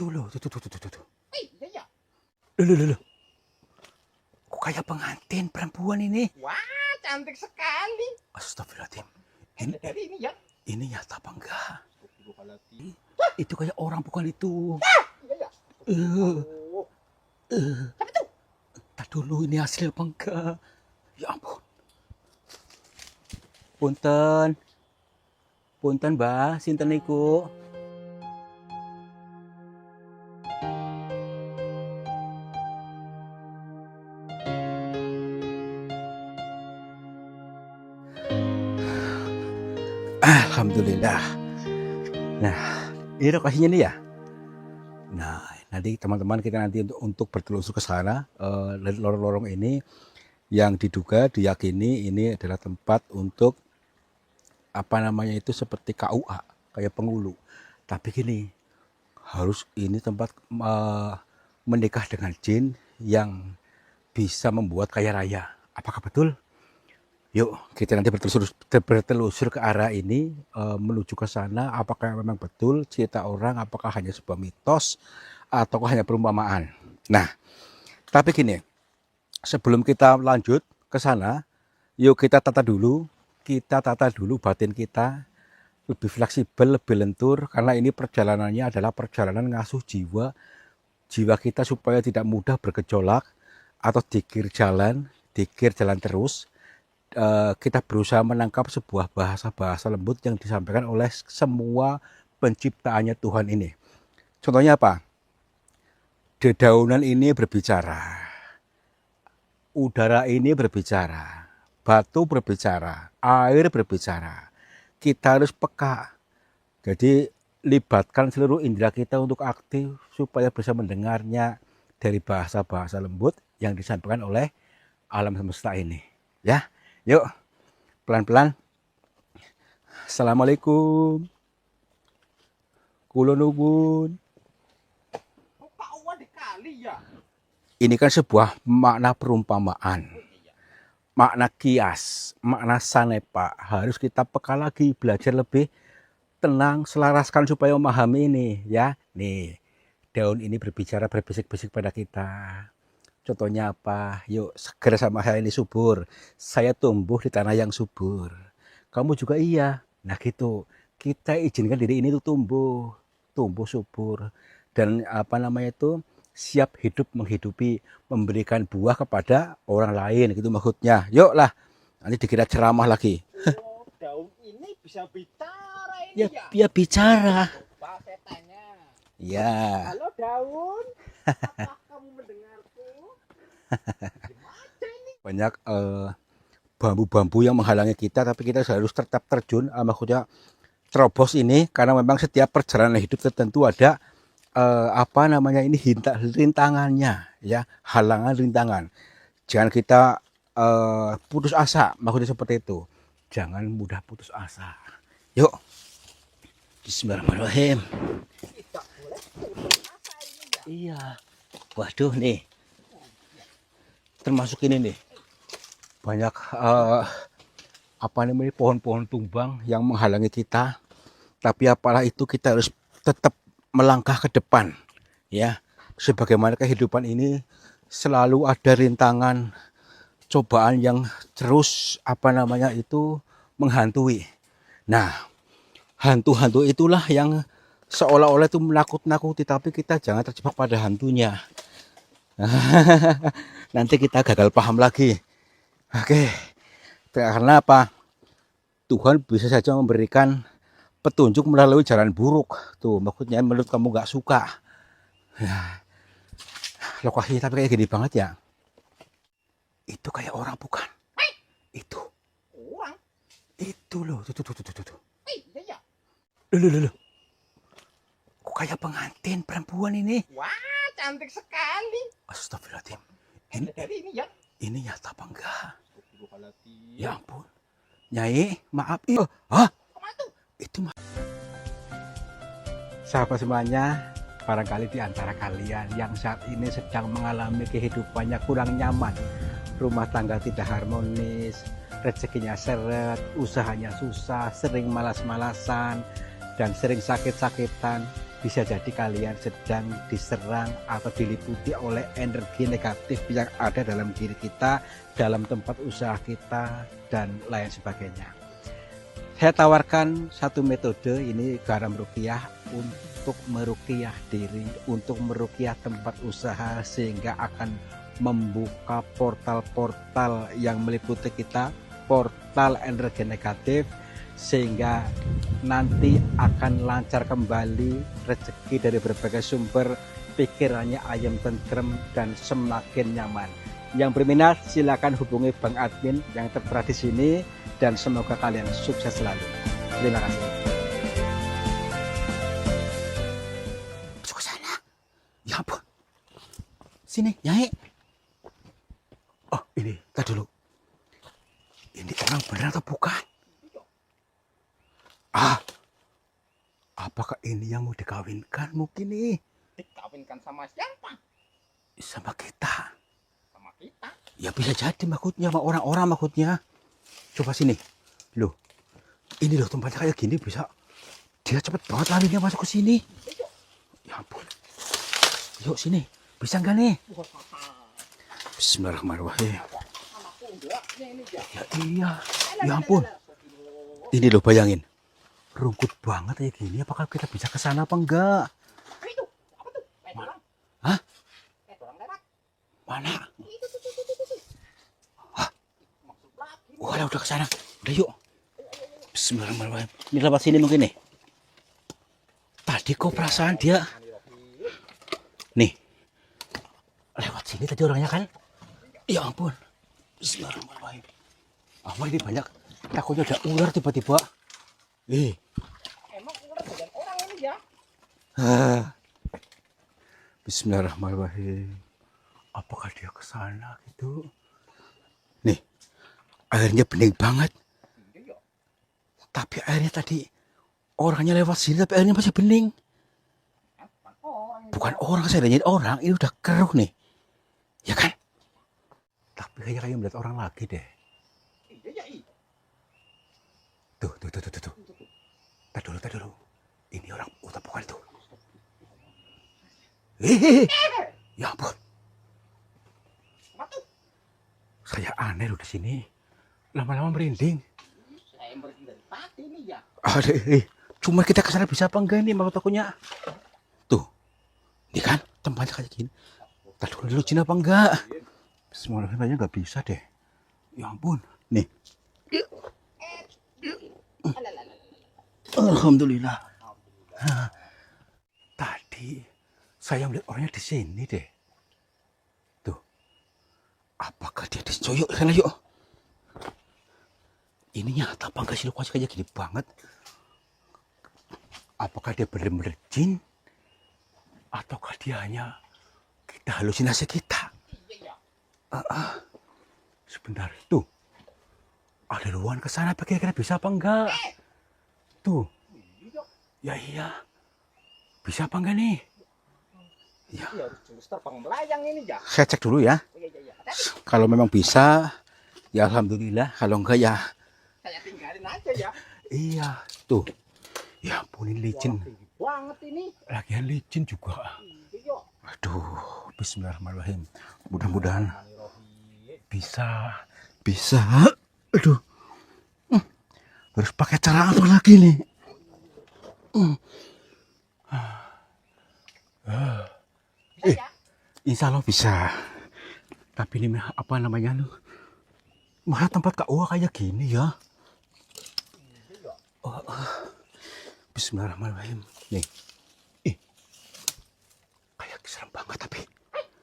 Itu loh, tuh. Iya ya. Loh. Kok kayak pengantin perempuan ini? Wah, cantik sekali. Astagfirullahaladzim. Dari ini ya. Ini nyata apa enggak? Itu kayak orang bukan itu. Iya ya. Eh, Oh. Siapa tuh? tak dulu ini asli apa enggak? Ya ampun. Punten. Punten, Mbah, sinten niku? Alhamdulillah. Nah, ini lokasinya nih ya. Nah, nanti teman-teman kita nanti untuk bertelusur ke sana, dari lorong-lorong ini yang diduga diyakini ini adalah tempat untuk apa namanya itu seperti KUA, kayak penghulu. Tapi gini, harus ini tempat menikah dengan jin yang bisa membuat kaya raya. Apakah betul? Yuk, kita nanti bertelusur ke arah ini, menuju ke sana. Apakah memang betul cerita orang, apakah hanya sebuah mitos, atau hanya perumpamaan. Nah, tapi gini, sebelum kita lanjut ke sana, yuk kita tata dulu batin kita, lebih fleksibel, lebih lentur, karena ini perjalanannya adalah perjalanan ngasuh jiwa kita supaya tidak mudah bergejolak atau dikir jalan terus. Kita berusaha menangkap sebuah bahasa lembut yang disampaikan oleh semua penciptaannya Tuhan ini. Contohnya apa? Dedaunan ini berbicara, udara ini berbicara, batu berbicara, air berbicara. Kita harus peka. Jadi libatkan seluruh indera kita untuk aktif supaya bisa mendengarnya dari bahasa-bahasa lembut yang disampaikan oleh alam semesta ini. Ya. Yuk, pelan-pelan. Assalamualaikum. Kulo nuwun. Kok KUA dikali ya? Ini kan sebuah makna perumpamaan, makna kias, makna sanepa. Harus kita peka lagi, belajar lebih tenang, selaraskan supaya memahami ini, ya. Nih, daun ini berbicara, berbisik-bisik pada kita. Contohnya apa? Yuk, seger sama saya ini subur. Saya tumbuh di tanah yang subur. Kamu juga iya. Nah gitu. Kita izinkan diri ini tuh tumbuh subur. Dan apa namanya itu, siap hidup menghidupi, memberikan buah kepada orang lain. Gitu maksudnya. Yuk lah, nanti dikira ceramah lagi. Oh, daun ini bisa bicara ini ya? Ya bicara. Coba saya tanya. Ya. Halo daun, apakah kamu mendengarku? Gimana ini? Banyak bambu-bambu yang menghalangi kita, tapi kita harus tetap terjun, maksudnya terobos ini, karena memang setiap perjalanan hidup tertentu ada apa namanya ini rintangannya, ya, halangan rintangan. Jangan kita putus asa, maksudnya seperti itu. Jangan mudah putus asa. Yuk, Bismillahirrahmanirrahim. Tidak boleh putus asa ini ya? Iya, waduh nih, termasuk ini nih, banyak apa namanya pohon-pohon tumbang yang menghalangi kita. Tapi apalah itu, kita harus tetap melangkah ke depan, ya. Sebagaimana kehidupan ini selalu ada rintangan, cobaan yang terus apa namanya itu menghantui. Nah, hantu-hantu itulah yang seolah-olah itu menakut-nakuti, tapi kita jangan terjebak pada hantunya. Nanti kita gagal paham lagi. Oke, karena apa? Tuhan bisa saja memberikan petunjuk melalui jalan buruk. Tuh, maksudnya menurut kamu gak suka. Lokasi tapi kayak gini banget ya. Itu kayak orang bukan? Itu. Orang? Itu loh. Tuh. Iya ya. Loh. Kok kayak pengantin perempuan ini? Wah, cantik sekali. Astagfirullahaladzim. Dari ini ya. Ini nyata apa enggak? Astagfirullahaladzim. Ya ampun. Nyai, maaf. Hah? Kemana tuh? Itu mah. Sahabat semuanya, barangkali di antara kalian yang saat ini sedang mengalami kehidupannya kurang nyaman, rumah tangga tidak harmonis, rezekinya seret, usahanya susah, sering malas-malasan, dan sering sakit-sakitan. bisa jadi kalian sedang diserang atau diliputi oleh energi negatif yang ada dalam diri kita, dalam tempat usaha kita, dan lain sebagainya. Saya tawarkan satu metode, ini garam ruqyah, untuk meruqyah diri, untuk meruqyah tempat usaha, sehingga akan membuka portal-portal yang meliputi kita, portal energi negatif, sehingga nanti akan lancar kembali rezeki dari berbagai sumber, pikirannya ayam tentrem dan semakin nyaman. Yang berminat silakan hubungi Bang Admin yang tertera di sini, dan semoga kalian sukses selalu. Terima kasih. Masuk ke sana. Ya ampun. Sini, Nyai. Oh, ini, tadi dulu. Ini orang benar atau bukan? Apakah ini yang mau dikawinkan mungkin nih? Dikawinkan sama siapa? Sama kita. Sama kita. Ya bisa jadi maksudnya, sama orang-orang maksudnya. Coba sini. Loh, ini loh tempatnya kayak gini bisa. Dia cepet banget larinya masuk ke sini. Ya ampun. Yuk sini. Bisa nggak nih? Bismillahirrahmanirrahim. Ya iya. Ya ampun. Ini loh bayangin. Rumput banget kayak gini. Apakah kita bisa ke sana apa enggak? Itu, apa tuh? Kayak orang. Hah? Kayak orang lewat. Mana? Itu. Hah? Maksud lagi. Wah, udah ke sana. Udah yuk. Bismillahirrahmanirrahim. Ini lewat sini mungkin nih. Tadi kok perasaan dia. Nih. Lewat sini tadi orangnya kan? Ya ampun. Bismillahirrahmanirrahim. Ini banyak. Takutnya ada ular tiba-tiba. Emang ular bukan orang ini ya? Bismillahirrahmanirrahim. Apakah dia ke sana gitu? Nih, airnya bening banget. Iya. Tapi airnya tadi orangnya lewat sini, tapi airnya masih bening. Bukan orang, saya lihat orang. Ini udah keruh nih, ya kan? Tapi kayaknya kayak melihat orang lagi deh. Iya. Tuh. Tadi dulu. Ini orang utang bukan itu. Ya ampun. Apa tuh? Saya aneh loh di sini. Lama-lama merinding. Saya merinding dari tadi nih ya. Cuma kita kesana bisa apa enggak nih maksud akunya? Tuh. Ini kan tempatnya kayak gini. Tadi dulu Cina apa enggak? Semuanya kayaknya nggak bisa deh. Ya ampun. Nih. Alhamdulillah. Tadi saya melihat orangnya di sini deh. Tuh. Apakah dia di sini? Yuk, sana yuk. Ini nyata apa enggak sih, lokasi kayak gini banget? Apakah dia benar-benar jin? Ataukah dia hanya kita halusinasi kita? Iya. Sebentar. Tuh. Ada ruangan ke sana, kira-kira bisa apa enggak? Tuh. Ya iya. Bisa apa enggak nih? Ya. Iya harus jurus terbang melayang ini ya. Saya cek dulu ya. Iya. Kalau memang bisa, ya alhamdulillah. Kalau enggak ya. Saya tinggalin aja ya. Iya. Tuh. Ya ampun, ini licin. Wah, banget ini. Lagian licin juga. Iya. Aduh. Bismillahirrahmanirrahim. Mudah-mudahan bisa. Aduh. Harus pakai cara apa lagi nih? Insya Allah bisa. Tapi ini apa namanya lu? Masa tempat KUA kayak gini ya? Bismillahirrahmanirrahim. Nih. Kayak serem banget tapi.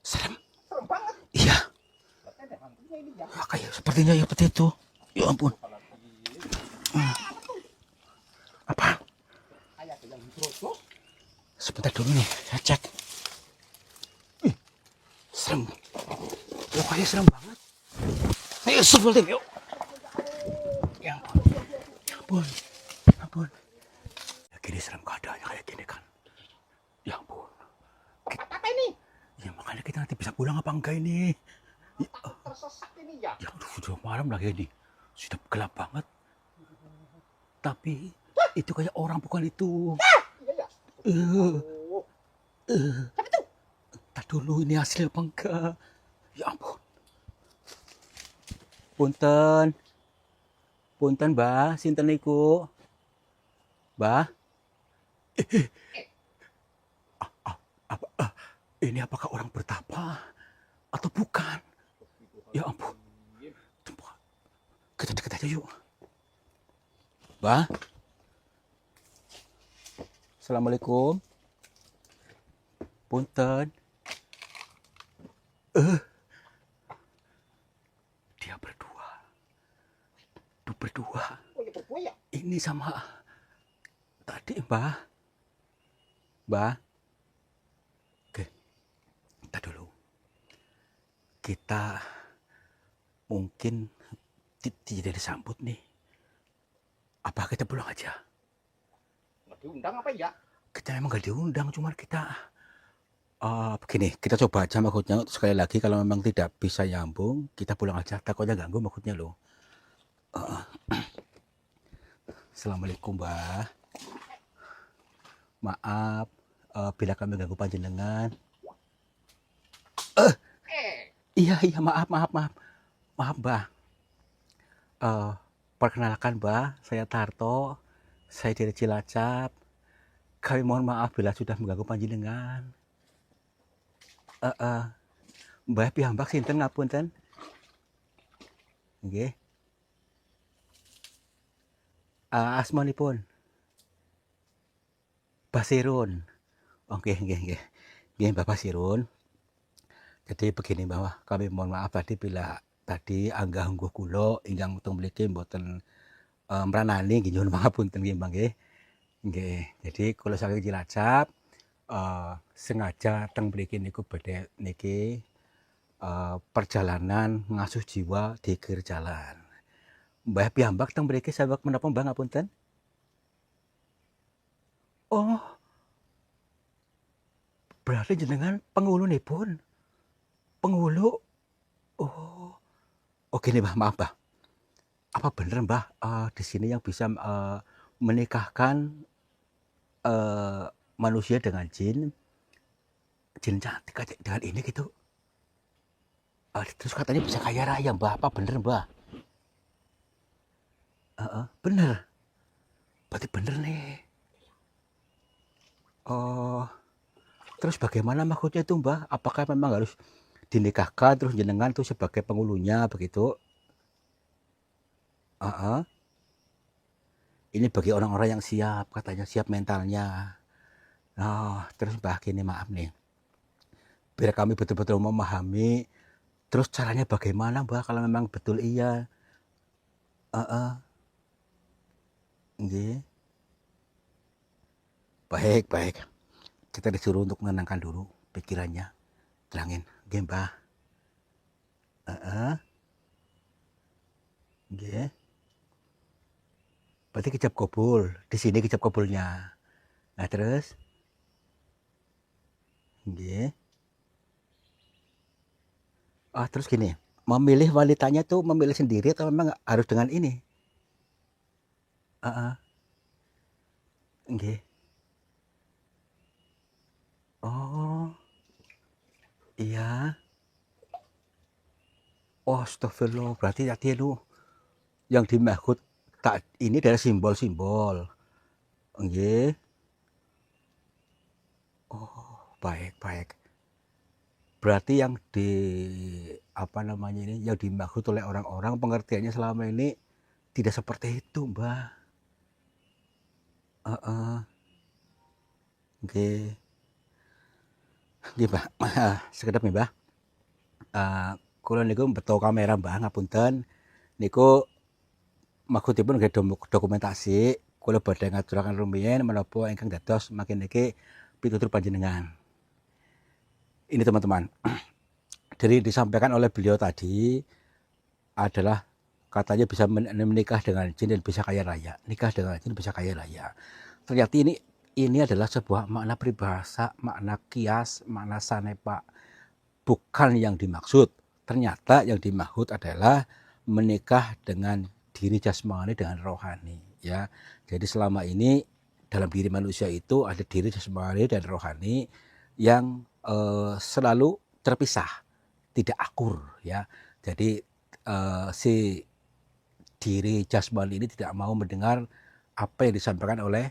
Serem. Serem banget. Iya. Ada hantunya ini ya. Kayak sepertinya ya seperti itu. Ya ampun. Apa? Kayak ada yang terus. Sebentar dulu nih, saya cek. Serem. Lokasinya serem banget. Ayo sebel deh, yuk. Ya ampun. Ya gini serem keadaannya kayak gini kan. Ya ampun. Apa ini? Ya makanya kita nanti bisa pulang apa enggak ini? Tersesat ini ya. Ya sudah malam lagi ini. Sudah gelap banget. Tapi itu kayak orang bukan itu. Iya. Eh, Oh, eh, siapa tuh? tak dulu ini hasil apa enggak? Ya ampun. Punten, punten, Mbah, sinten niku? Mbah, apa, ini apakah orang bertapa atau bukan? Ya ampun. Coba kita dekat aja yuk. Mbah, assalamualaikum. Punten. Dia berdua. Berdua. Oh ya berdua ya. Ini sama tadi, Mbah. Mbah. Oke, kita dulu. Kita mungkin tidak disambut nih. Apa kita pulang aja? Nggak diundang apa ya? Kita memang gak diundang, cuman kita begini, kita coba aja maksudnya sekali lagi kalau memang tidak bisa nyambung, kita pulang aja. Takutnya ganggu maksudnya loh. Assalamualaikum, Mbah. Maaf bila kami ganggu panjenengan. Iya, maaf, Mbah. Perkenalkan, Mbah, saya Tarto. Saya dari Cilacap. Kami mohon maaf bila sudah mengganggu panjenengan. Mbah piyambak sinten ngapunten? Nggih. Asmanipun Basirun. Oke, nggih. Nggih, Mbah Basirun. Jadi begini bahwa kami mohon maaf tadi bila tadi anggah-ungguh kula ingkang teng mriki mboten mranani nggih nyuwun pangapunten nggih, Mbah nggih. Nggih. Jadi kula saking Cilacap sengaja teng mriki niku badhe niki perjalanan ngasuh jiwa di kir jalan. Mbah piyambak teng mriki sabab menapa, Mbah ngapunten? Oh, berarti jenengan pengulunipun. Penghulu. Oh. Oke nih, Mbah, maaf, Mbah. Apa bener, Mbah, di sini yang bisa menikahkan manusia dengan jin cantik kayak dengan ini gitu? Terus katanya bisa kaya raya, Mbah. Apa bener, Mbah? Bener. Berarti bener nih. Oh, terus bagaimana maksudnya itu, Mbah? Apakah memang harus dinikahkan terus jenengan tuh sebagai penghulunya begitu? Ini bagi orang-orang yang siap, katanya siap mentalnya. Oh, terus Mbah gini, maaf nih. Biar kami betul-betul memahami, terus caranya bagaimana, Mbah, kalau memang betul iya? Nggih. Baik. Kita disuruh untuk menenangkan dulu pikirannya. Tenangin, nggih, Mbah. Nggih. Berarti kicap kabul. Di sini kicap kabulnya. Nah, terus? Nggih. Terus gini, memilih wanitanya tuh memilih sendiri atau memang harus dengan ini? Nggih. Oh, iya. Oh, astagfirullah. Berarti tadi itu yang dimaksud tak ini adalah simbol-simbol. Nggih. Oh, baik. Berarti yang apa namanya ini, yang dimaksud oleh orang-orang pengertiannya selama ini tidak seperti itu, Mbah. Nggih. Nggih, Mbah. Sekedap nih, Mbah. Kula niku beto kamera, Mbah, ngapunten. Niku maksudipun nggih dokumentasi kula badhe ngaturaken rumiyin menapa ingkang dados makin niki pitutur panjenengan. Ini teman-teman, dari disampaikan oleh beliau tadi adalah katanya bisa menikah dengan jin dan bisa kaya raya. Nikah dengan jin bisa kaya raya. Ternyata ini adalah sebuah makna peribahasa, makna kias, makna sanepa. Bukan yang dimaksud. Ternyata yang dimaksud adalah menikah dengan diri jasmani dengan rohani, ya. Jadi selama ini dalam diri manusia itu ada diri jasmani dan rohani yang selalu terpisah, tidak akur ya. Jadi si diri jasmani ini tidak mau mendengar apa yang disampaikan oleh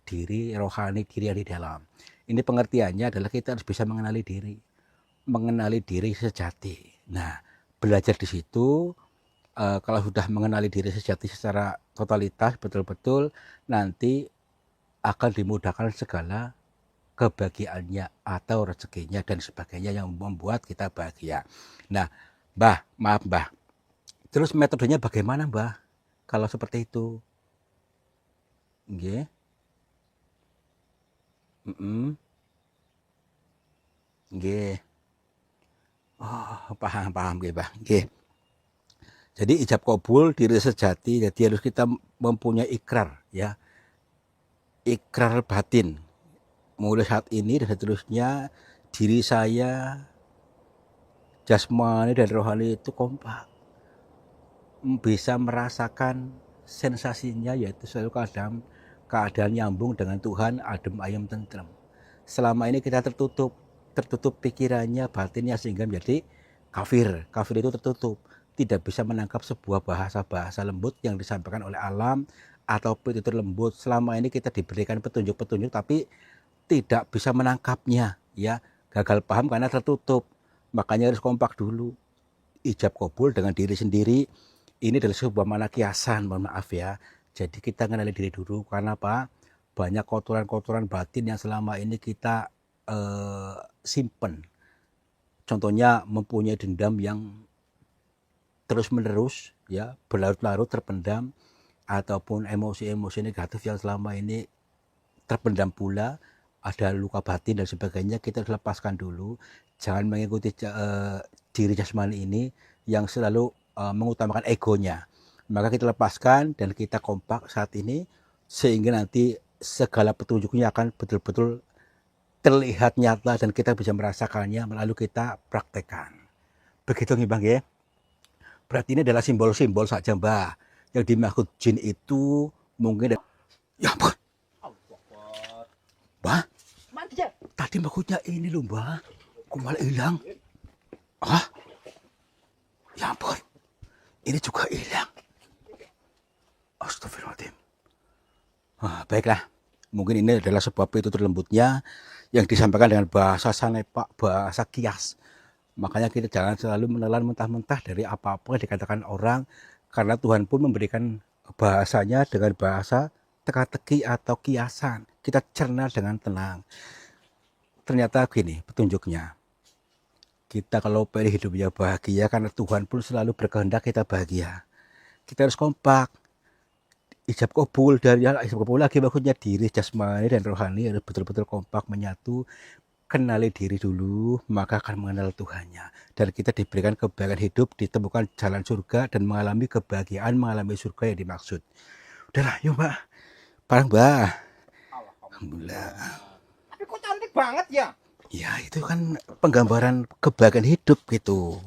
diri rohani, diri yang di dalam. Ini pengertiannya adalah kita harus bisa mengenali diri sejati. Nah, belajar di situ kalau sudah mengenali diri sejati secara totalitas betul-betul, nanti akan dimudahkan segala kebahagiaannya atau rezekinya dan sebagainya yang membuat kita bahagia. Nah, maaf Mbah. Terus metodenya bagaimana Mbah? Kalau seperti itu, nggih. Nggih. Oh, paham nggih, Mbah. Nggih. Jadi ijab kabul diri sejati, jadi harus kita mempunyai ikrar ya. Ikrar batin. Mulai saat ini dan seterusnya diri saya jasmani dan rohani itu kompak. Bisa merasakan sensasinya yaitu selalu keadaan nyambung dengan Tuhan, adem ayem tentrem. Selama ini kita tertutup pikirannya, batinnya sehingga menjadi kafir. Kafir itu tertutup, tidak bisa menangkap sebuah bahasa lembut yang disampaikan oleh alam atau petunjuk lembut. Selama ini kita diberikan petunjuk-petunjuk tapi tidak bisa menangkapnya ya, gagal paham karena tertutup. Makanya harus kompak dulu. Ijab kabul dengan diri sendiri ini adalah sebuah makna kiasan, mohon maaf ya. Jadi kita kenali diri dulu, karena apa? Banyak kotoran-kotoran batin yang selama ini kita simpen. Contohnya mempunyai dendam yang terus-menerus ya, berlarut-larut terpendam, ataupun emosi-emosi negatif yang selama ini terpendam pula, ada luka batin dan sebagainya. Kita harus lepaskan dulu. Jangan mengikuti diri jasmani ini yang selalu mengutamakan egonya. Maka kita lepaskan dan kita kompak saat ini, sehingga nanti segala petunjuknya akan betul-betul terlihat nyata dan kita bisa merasakannya melalui kita praktekkan. Begitu nih Bang ya. Berarti ini adalah simbol-simbol saja Mbah. Yang dimaksud jin itu mungkin ya ampun. Mbah, tadi maksudnya ini loh Mbah. Kok malah hilang? Ah, ya ampun. Ini juga hilang. Astagfirullahaladzim. Baiklah. Mungkin ini adalah sebuah pitutur lembutnya yang disampaikan dengan bahasa sanepak, bahasa kias. Makanya kita jangan selalu menelan mentah-mentah dari apa-apa yang dikatakan orang, karena Tuhan pun memberikan bahasanya dengan bahasa teka-teki atau kiasan. Kita cerna dengan tenang. Ternyata gini petunjuknya. Kita kalau pengen hidupnya bahagia, karena Tuhan pun selalu berkehendak kita bahagia. Kita harus kompak. Ijab kabul lagi maksudnya diri jasmani dan rohani harus betul-betul kompak menyatu. Kenali diri dulu, maka akan mengenal Tuhannya. Dan kita diberikan kebahagiaan hidup, ditemukan jalan surga dan mengalami kebahagiaan, mengalami surga yang dimaksud. Udahlah, yuk Mbak. Parang Mbak. Alhamdulillah. Tapi kok cantik banget ya? Ya itu kan penggambaran kebahagiaan hidup gitu.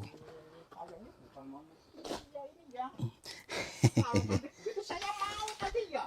Kalau ini bukan manusia ini ya. Kalau cantik begitu saya mau tadi ya.